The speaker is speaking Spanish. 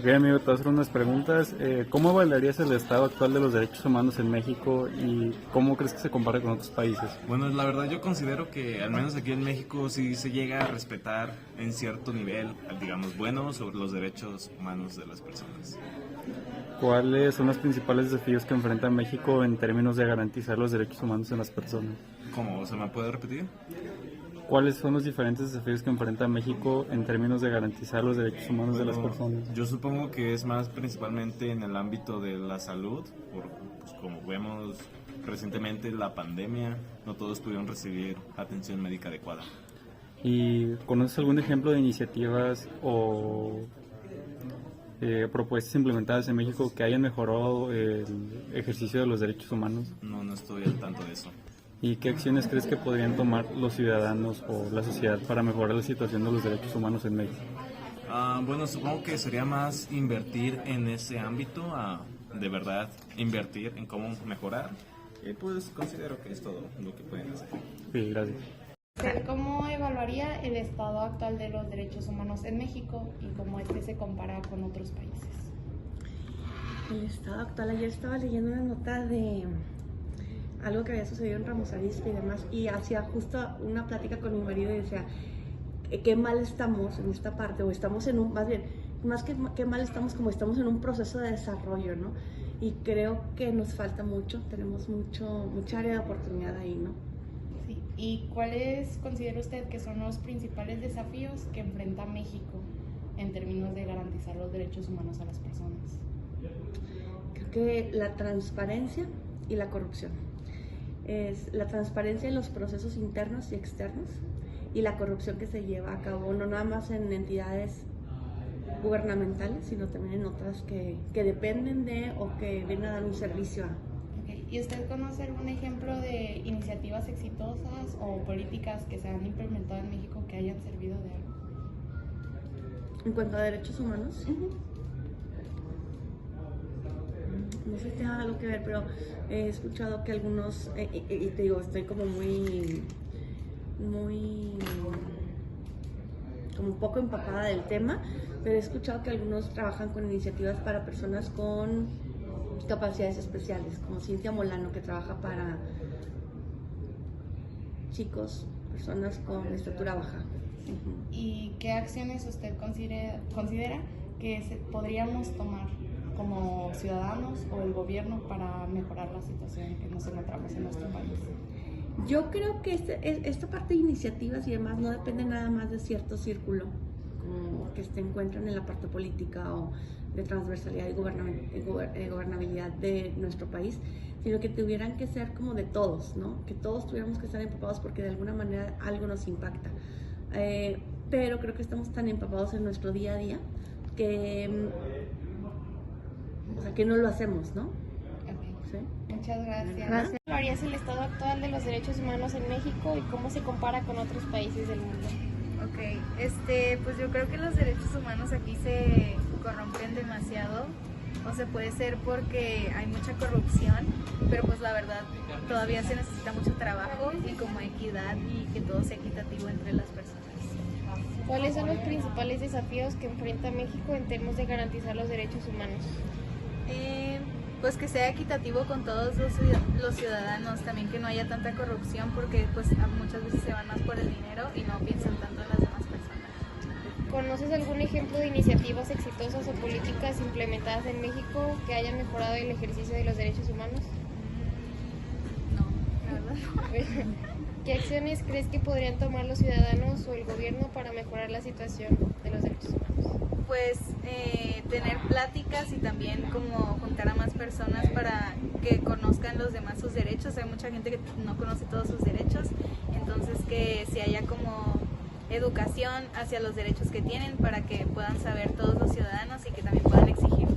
Ok, amigo, te voy a hacer unas preguntas. ¿Cómo evaluarías el estado actual de los derechos humanos en México y cómo crees que se compara con otros países? Bueno, la verdad yo considero que al menos aquí en México sí se llega a respetar en cierto nivel, digamos, bueno sobre los derechos humanos de las personas. ¿Cuáles son los principales desafíos que enfrenta México en términos de garantizar los derechos humanos en las personas? ¿Cómo? ¿Se me puede repetir? ¿Cuáles son los diferentes desafíos que enfrenta México en términos de garantizar los derechos humanos de las Bueno, personas? yo supongo que es más principalmente en el ámbito de la salud, pues como vemos recientemente la pandemia, no todos pudieron recibir atención médica adecuada. ¿Y conoces algún ejemplo de iniciativas o propuestas implementadas en México que hayan mejorado el ejercicio de los derechos humanos? No, no estoy al tanto de eso. ¿Y qué acciones crees que podrían tomar los ciudadanos o la sociedad para mejorar la situación de los derechos humanos en México? Bueno, supongo que sería más invertir en ese ámbito, de verdad invertir en cómo mejorar. Y pues considero que es todo lo que pueden hacer. Sí, gracias. ¿Cómo evaluaría el estado actual de los derechos humanos en México y cómo este se compara con otros países? El estado actual, ayer estaba leyendo una nota de algo que había sucedido en Ramos Arizpe y demás, y hacía justo una plática con mi marido y decía, qué mal estamos en esta parte, o estamos en un, más bien, más que qué mal estamos, como estamos en un proceso de desarrollo, ¿no? Y creo que nos falta mucho, tenemos mucha área de oportunidad ahí, ¿no? Sí. ¿Y cuáles considera usted que son los principales desafíos que enfrenta México en términos de garantizar los derechos humanos a las personas? Creo que la transparencia y la corrupción. Es la transparencia en los procesos internos y externos y la corrupción que se lleva a cabo, no nada más en entidades gubernamentales, sino también en otras que dependen de o que vienen a dar un servicio a. Okay. ¿Y usted conoce algún ejemplo de iniciativas exitosas o políticas que se han implementado en México que hayan servido de algo? En cuanto a derechos humanos, no sé si tiene algo que ver, pero he escuchado que algunos, y te digo, estoy como muy, como un poco empapada del tema, pero he escuchado que algunos trabajan con iniciativas para personas con capacidades especiales, como Cintia Molano, que trabaja para chicos, personas con estatura baja. ¿Y qué acciones usted considera que podríamos tomar como ciudadanos o el gobierno para mejorar la situación que nos encontramos en nuestro país? Yo creo que esta parte de iniciativas y demás no depende nada más de cierto círculo como que se encuentran en la parte política o de transversalidad y gobernabilidad de nuestro país, sino que tuvieran que ser como de todos, ¿no? Que todos tuviéramos que estar empapados porque de alguna manera algo nos impacta. Pero creo que estamos tan empapados en nuestro día a día que, o sea, que no lo hacemos, ¿no? Okay. ¿Sí? Muchas gracias. Gracias. ¿Cuál es el estado actual de los derechos humanos en México y cómo se compara con otros países del mundo? Ok, pues yo creo que los derechos humanos aquí se corrompen demasiado, o se puede ser porque hay mucha corrupción, pero pues la verdad todavía se necesita mucho trabajo y como equidad y que todo sea equitativo entre las personas. ¿Cuáles son los principales desafíos que enfrenta México en términos de garantizar los derechos humanos? Pues que sea equitativo con todos los ciudadanos, también que no haya tanta corrupción porque pues muchas veces se van más por el dinero y no piensan tanto en las demás personas. ¿Conoces algún ejemplo de iniciativas exitosas o políticas implementadas en México que hayan mejorado el ejercicio de los derechos humanos? No, la verdad no. ¿Qué acciones crees que podrían tomar los ciudadanos o el gobierno para mejorar la situación de los derechos humanos? Pues tener pláticas y también como juntar a más personas para que conozcan los demás sus derechos. Hay mucha gente que no conoce todos sus derechos, entonces que si haya como educación hacia los derechos que tienen para que puedan saber todos los ciudadanos y que también puedan exigir